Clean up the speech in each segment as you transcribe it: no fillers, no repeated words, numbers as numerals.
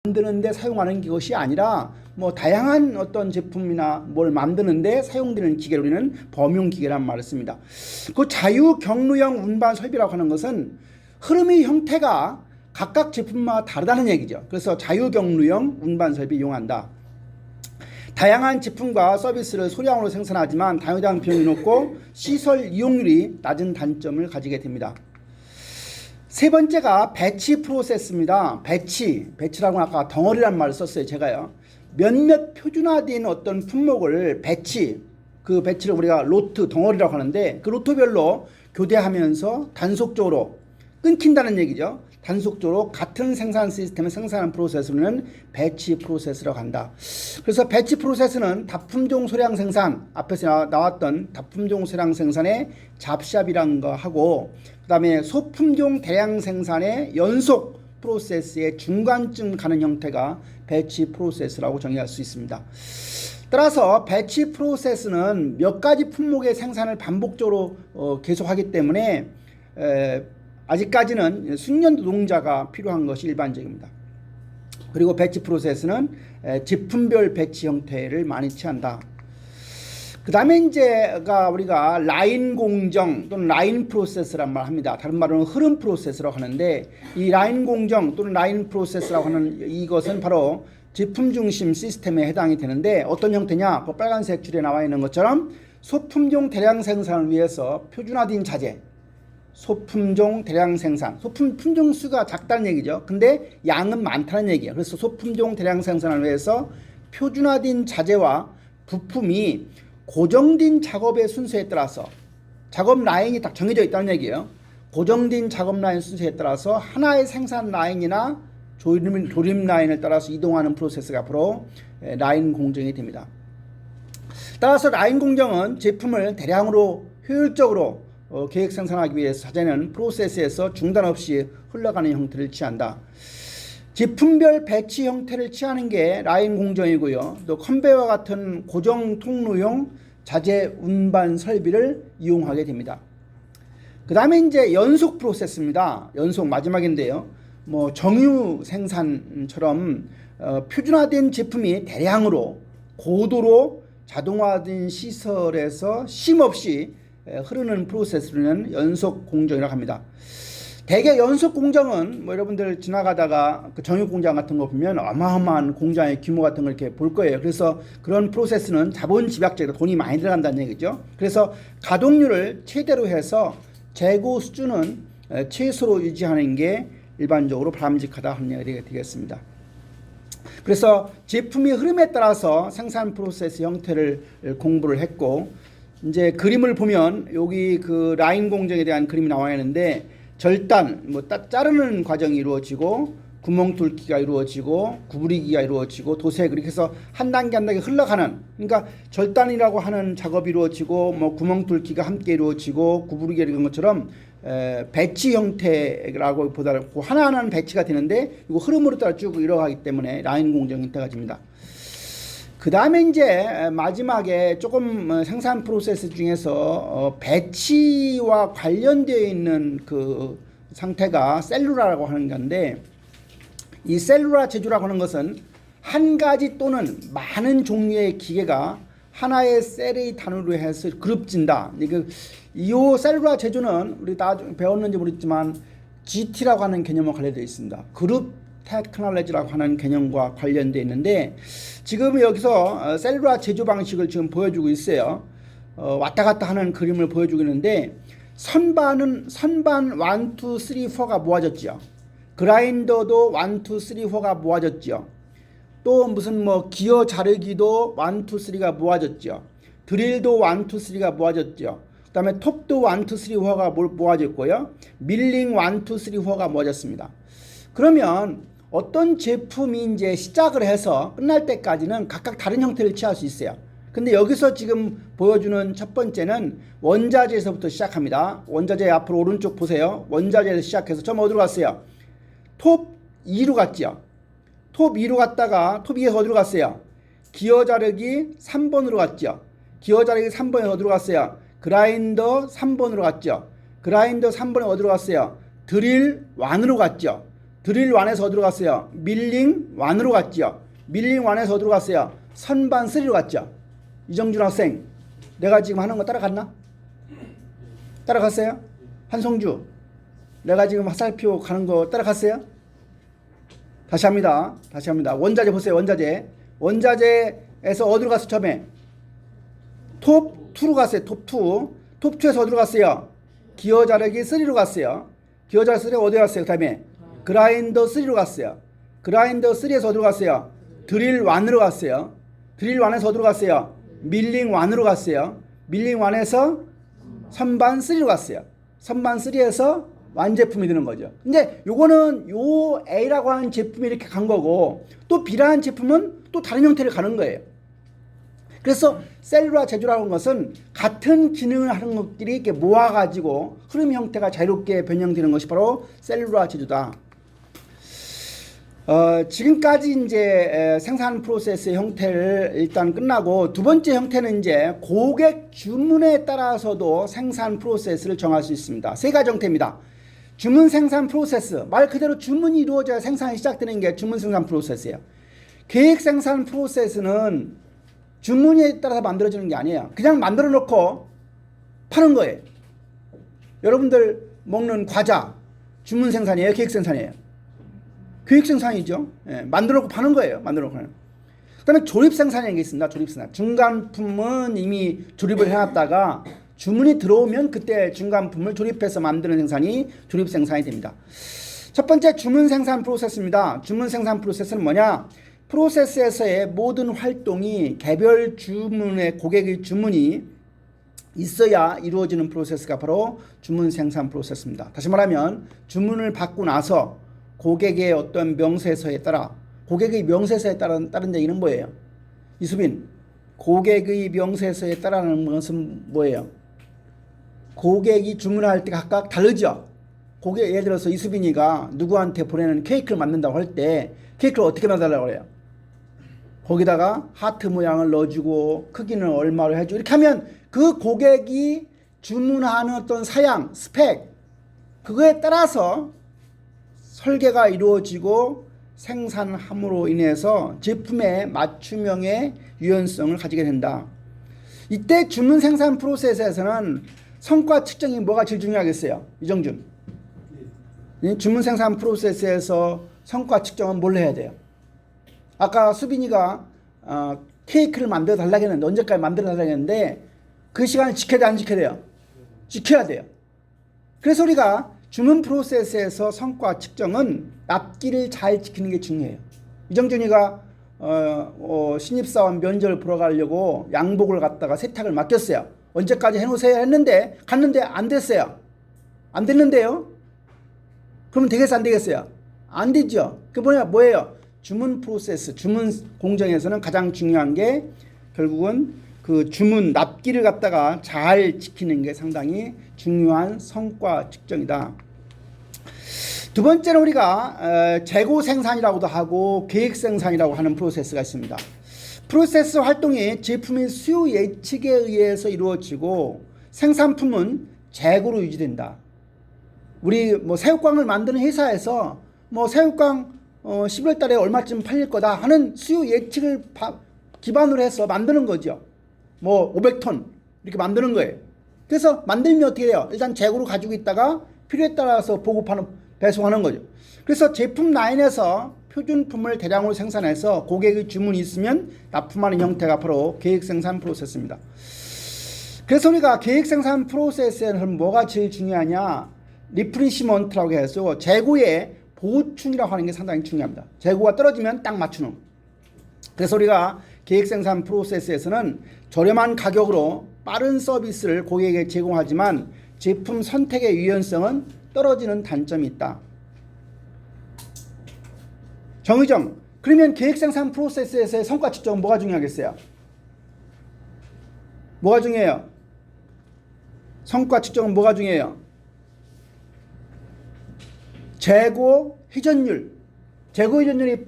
만드는데 사용하는 것이 아니라 뭐 다양한 어떤 제품이나 뭘 만드는데 사용되는 기계를 우리는 범용 기계란 말을 씁니다. 그 자유 경루형 운반 설비라고 하는 것은 흐름의 형태가 각각 제품마다 다르다는 얘기죠. 그래서 자유 경루형 운반 설비 이용한다. 다양한 제품과 서비스를 소량으로 생산하지만 다양한 비용이 높고 시설 이용률이 낮은 단점을 가지게 됩니다. 세 번째가 배치 프로세스입니다. 배치라고 아까 덩어리란 말을 썼어요. 제가요. 몇몇 표준화된 어떤 품목을 그 배치를 우리가 로트, 덩어리라고 하는데 그 로트별로 교대하면서 단속적으로 끊긴다는 얘기죠. 단속적으로 같은 생산 시스템을 생산하는 프로세스는 배치 프로세스라고 한다. 그래서 배치 프로세스는 다품종 소량 생산, 앞에서 나왔던 다품종 소량 생산의 잡샵이라는 거 하고, 그 다음에 소품종 대량 생산의 연속 프로세스의 중간쯤 가는 형태가 배치 프로세스라고 정의할 수 있습니다. 따라서 배치 프로세스는 몇 가지 품목의 생산을 반복적으로 계속하기 때문에 아직까지는 숙련 노동자가 필요한 것이 일반적입니다. 그리고 배치 프로세스는 제품별 배치 형태를 많이 취한다. 그 다음에 이제가 우리가 라인 공정 또는 라인 프로세스란 말 합니다. 다른 말로는 흐름 프로세스라고 하는데, 이 라인 공정 또는 라인 프로세스라고 하는 이것은 바로 제품 중심 시스템에 해당이 되는데, 어떤 형태냐? 그 빨간색 줄에 나와 있는 것처럼 소품종 대량 생산을 위해서 표준화된 자재, 소품종 대량 생산, 품종 수가 작다는 얘기죠. 근데 양은 많다는 얘기예요. 그래서 소품종 대량 생산을 위해서 표준화된 자재와 부품이 고정된 작업의 순서에 따라서, 작업 라인이 딱 정해져 있다는 얘기예요. 고정된 작업 라인 순서에 따라서 하나의 생산 라인이나 조립 라인을 따라서 이동하는 프로세스가 바로 라인 공정이 됩니다. 따라서 라인 공정은 제품을 대량으로 효율적으로 계획 생산하기 위해서 자재는 프로세스에서 중단 없이 흘러가는 형태를 취한다. 제품별 배치 형태를 취하는 게 라인 공정이고요. 또 컨베이어와 같은 고정 통로용 자재 운반 설비를 이용하게 됩니다. 그 다음에 이제 연속 프로세스입니다. 연속 마지막인데요. 뭐 정유 생산처럼 표준화된 제품이 대량으로 고도로 자동화된 시설에서 쉼 없이 흐르는 프로세스는 연속 공정이라고 합니다. 대개 연속 공정은 뭐 여러분들 지나가다가 그 정유 공장 같은 거 보면 어마어마한 공장의 규모 같은 걸 이렇게 볼 거예요. 그래서 그런 프로세스는 자본 집약적이다, 돈이 많이 들어간다는 얘기죠. 그래서 가동률을 최대로 해서 재고 수준은 최소로 유지하는 게 일반적으로 바람직하다 하는 얘기가 되겠습니다. 그래서 제품의 흐름에 따라서 생산 프로세스 형태를 공부를 했고, 이제 그림을 보면 여기 그 라인 공정에 대한 그림이 나와 있는데, 절단, 뭐 자르는 과정이 이루어지고, 구멍 뚫기가 이루어지고, 구부리기가 이루어지고, 도색, 이렇게 해서 한 단계 한 단계 흘러가는, 그러니까 절단이라고 하는 작업이 이루어지고, 뭐 구멍 뚫기가 함께 이루어지고, 구부리기 이런 것처럼 배치 형태라고 보다고 하나하나는 배치가 되는데, 이거 흐름으로 따라 쭉 이뤄가기 때문에 라인 공정 형태가 됩니다. 그 다음에 이제 마지막에 조금 생산 프로세스 중에서 배치와 관련되어 있는 그 상태가 셀루라라고 하는 건데, 이 셀루라 제조라고 하는 것은 한 가지 또는 많은 종류의 기계가 하나의 셀의 단위로 해서 그룹진다. 이 셀루라 제조는 우리 다 배웠는지 모르겠지만 GT라고 하는 개념과 관련되어 있습니다. 그룹 테크놀로지라고 하는 개념과 관련되어 있는데, 지금 여기서 셀루라 제조 방식을 지금 보여주고 있어요. 왔다 갔다 하는 그림을 보여주고 있는데, 선반 1, 2, 3, 4가 모아졌죠. 그라인더도 1, 2, 3, 4가 모아졌죠. 또 무슨 뭐 기어 자르기도 1, 2, 3가 모아졌죠. 드릴도 1, 2, 3가 모아졌죠. 그 다음에 톱도 1, 2, 3, 4가 모아졌고요. 밀링 1, 2, 3, 4가 모아졌습니다. 그러면 어떤 제품이 이제 시작을 해서 끝날 때까지는 각각 다른 형태를 취할 수 있어요. 근데 여기서 지금 보여주는 첫 번째는 원자재에서부터 시작합니다. 원자재 앞으로 오른쪽 보세요. 원자재에서 시작해서 처음 어디로 갔어요? 톱 2로 갔죠. 톱 2로 갔다가 톱 2에서 어디로 갔어요? 기어 자르기 3번으로 갔죠. 기어 자르기 3번에서 어디로 갔어요? 그라인더 3번으로 갔죠. 그라인더 3번에 어디로 갔어요? 드릴 1으로 갔죠. 드릴 1에서 어디로 갔어요? 밀링 1으로 갔죠. 밀링 1에서 어디로 갔어요? 선반 3로 갔죠. 이정준 학생, 내가 지금 하는 거 따라갔나? 따라갔어요? 한성주, 내가 지금 화살표 가는 거 따라갔어요? 다시 합니다. 원자재 보세요. 원자재에서 어디로 갔어? 처음에 톱2로 갔어요. 톱2에서 어디로 갔어요? 기어 자르기 3로 갔어요. 기어 자르기 3 어디 갔어요? 그 다음에 그라인더 3로 갔어요. 그라인더 3에서 어디로 갔어요? 드릴 1으로 갔어요. 드릴 1에서 어디로 갔어요? 밀링 1으로 갔어요. 밀링 1에서 선반 3로 갔어요. 선반 3에서 완제품이 되는 거죠. 근데 요거는 요 A라고 하는 제품이 이렇게 간 거고, 또 B라는 제품은 또 다른 형태를 가는 거예요. 그래서 셀룰화 제조라는 것은 같은 기능을 하는 것들이 이렇게 모아가지고 흐름 형태가 자유롭게 변형되는 것이 바로 셀룰화 제조다. 지금까지 이제 생산 프로세스의 형태를 일단 끝나고, 두 번째 형태는 이제 고객 주문에 따라서도 생산 프로세스를 정할 수 있습니다. 세 가지 형태입니다. 주문 생산 프로세스, 말 그대로 주문이 이루어져야 생산이 시작되는 게 주문 생산 프로세스예요. 계획 생산 프로세스는 주문에 따라서 만들어지는 게 아니에요. 그냥 만들어 놓고 파는 거예요. 여러분들 먹는 과자 주문 생산이에요? 계획 생산이에요? 계획 생산이죠. 예, 만들어 놓고 파는 거예요. 그 다음에 조립 생산이라는 게 있습니다. 조립 생산. 중간품은 이미 조립을 해놨다가 주문이 들어오면 그때 중간품을 조립해서 만드는 생산이 조립 생산이 됩니다. 첫 번째 주문 생산 프로세스입니다. 주문 생산 프로세스는 뭐냐? 프로세스에서의 모든 활동이 개별 주문의 고객의 주문이 있어야 이루어지는 프로세스가 바로 주문 생산 프로세스입니다. 다시 말하면 주문을 받고 나서 고객의 어떤 명세서에 따라, 고객의 명세서에 따른 얘기는 뭐예요? 이수빈, 고객의 명세서에 따르는 것은 뭐예요? 고객이 주문할 때 각각 다르죠. 예를 들어서 이수빈이가 누구한테 보내는 케이크를 만든다고 할 때 케이크를 어떻게 만들라고 그래요? 거기다가 하트 모양을 넣어주고 크기는 얼마로 해주고 이렇게 하면 그 고객이 주문하는 어떤 사양, 스펙, 그거에 따라서 설계가 이루어지고 생산함으로 인해서 제품의 맞춤형의 유연성을 가지게 된다. 이때 주문 생산 프로세스에서는 성과 측정이 뭐가 제일 중요하겠어요? 이정준. 주문 생산 프로세스에서 성과 측정은 뭘 해야 돼요? 아까 수빈이가 케이크를 만들어 달라고 했는데, 언제까지 만들어 달라고 했는데 그 시간을 지켜야 돼, 안 지켜야 돼요? 지켜야 돼요. 그래서 우리가 주문 프로세스에서 성과 측정은 납기를 잘 지키는 게 중요해요. 이정준이가 신입사원 면접을 보러 가려고 양복을 갖다가 세탁을 맡겼어요. 언제까지 해놓으세요 했는데 갔는데 안 됐어요. 안 됐는데요? 그러면 되겠어요, 안 되겠어요? 안 되죠. 그 뭐예요? 주문 프로세스, 주문 공정에서는 가장 중요한 게 결국은 그 주문 납기를 갖다가 잘 지키는 게 상당히 중요한 성과 측정이다. 두 번째는 우리가 재고 생산이라고도 하고 계획 생산이라고 하는 프로세스가 있습니다. 프로세스 활동이 제품의 수요 예측에 의해서 이루어지고 생산품은 재고로 유지된다. 우리 새우깡을 만드는 회사에서 새우깡 11월 달에 얼마쯤 팔릴 거다 하는 수요 예측을 기반으로 해서 만드는 거죠. 500톤 이렇게 만드는 거예요. 그래서 만들면 어떻게 돼요? 일단 재고로 가지고 있다가 필요에 따라서 배송하는 거죠. 그래서 제품 라인에서 표준품을 대량으로 생산해서 고객의 주문이 있으면 납품하는 형태가 바로 계획 생산 프로세스입니다. 그래서 우리가 계획 생산 프로세스에는 뭐가 제일 중요하냐? 리프리시먼트라고 해서 재고의 보충이라고 하는 게 상당히 중요합니다. 재고가 떨어지면 딱 맞추는. 그래서 우리가 계획 생산 프로세스에서는 저렴한 가격으로 빠른 서비스를 고객에게 제공하지만 제품 선택의 유연성은 떨어지는 단점이 있다. 정의정, 그러면 계획 생산 프로세스에서의 성과 측정은 뭐가 중요하겠어요? 뭐가 중요해요? 성과 측정은 뭐가 중요해요? 재고 회전율. 재고 회전율이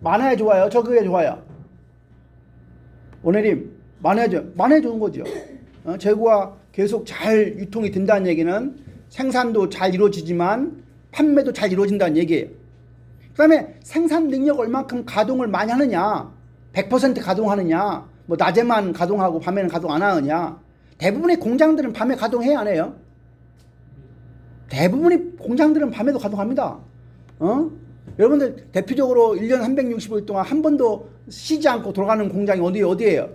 많아야 좋아요? 적게 좋아요? 원혜림, 많아야 좋은 거죠. 재고가 계속 잘 유통이 된다는 얘기는 생산도 잘 이루어지지만 판매도 잘 이루어진다는 얘기예요. 그 다음에 생산 능력 얼만큼 가동을 많이 하느냐, 100% 가동하느냐, 뭐 낮에만 가동하고 밤에는 가동 안 하느냐. 대부분의 공장들은 밤에 가동해야 안 해요. 대부분의 공장들은 밤에도 가동합니다. 여러분들 대표적으로 1년 365일 동안 한 번도 쉬지 않고 돌아가는 공장이 어디예요?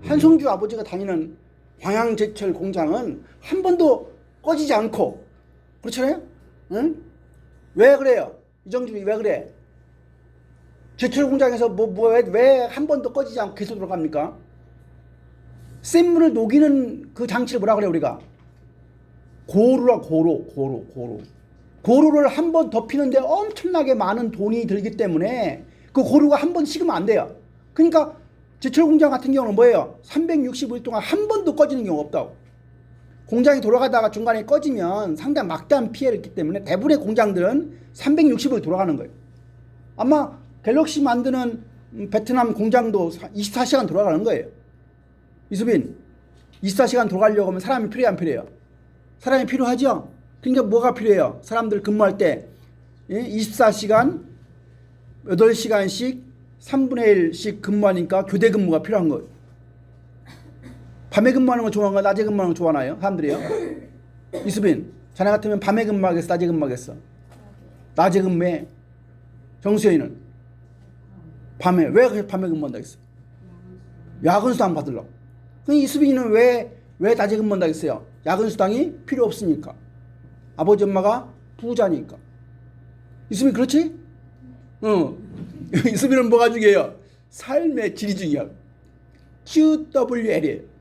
한성주 아버지가 다니는 광양제철 공장은 한 번도 꺼지지 않고, 그렇잖아요? 응? 왜 그래요? 이정준이 왜 그래? 제철 공장에서 왜 한 번도 꺼지지 않고 계속 돌아갑니까? 센 물을 녹이는 그 장치를 뭐라 그래요, 우리가? 고루라, 고루를 한 번 더 피는데 엄청나게 많은 돈이 들기 때문에 그 고루가 한 번 식으면 안 돼요. 그러니까 제철 공장 같은 경우는 뭐예요? 365일 동안 한 번도 꺼지는 경우가 없다고. 공장이 돌아가다가 중간에 꺼지면 상당히 막대한 피해를 입기 때문에 대부분의 공장들은 360일 돌아가는 거예요. 아마 갤럭시 만드는 베트남 공장도 24시간 돌아가는 거예요. 이수빈, 24시간 돌아가려고 하면 사람이 필요해 안 필요해요? 사람이 필요하죠? 그러니까 뭐가 필요해요? 사람들 근무할 때 24시간 8시간씩 3분의 1씩 근무하니까 교대 근무가 필요한 거예요. 밤에 근무하는 거 좋아하는 거, 낮에 근무하는 거 좋아하나요? 사람들이요? 이수빈, 자네 같으면 밤에 근무하겠어, 낮에 근무하겠어? 낮에 근무해. 정수연이는 밤에. 왜 밤에 근무한다 했어? 야근 수당 받으려고. 그럼 이수빈이는 왜 낮에 근무한다 했어요? 야근 수당이 필요 없으니까. 아버지 엄마가 부자니까. 이수빈 그렇지? 이수빈은 뭐가 중요해요? 삶의 질이 중요하고. QWL이에요.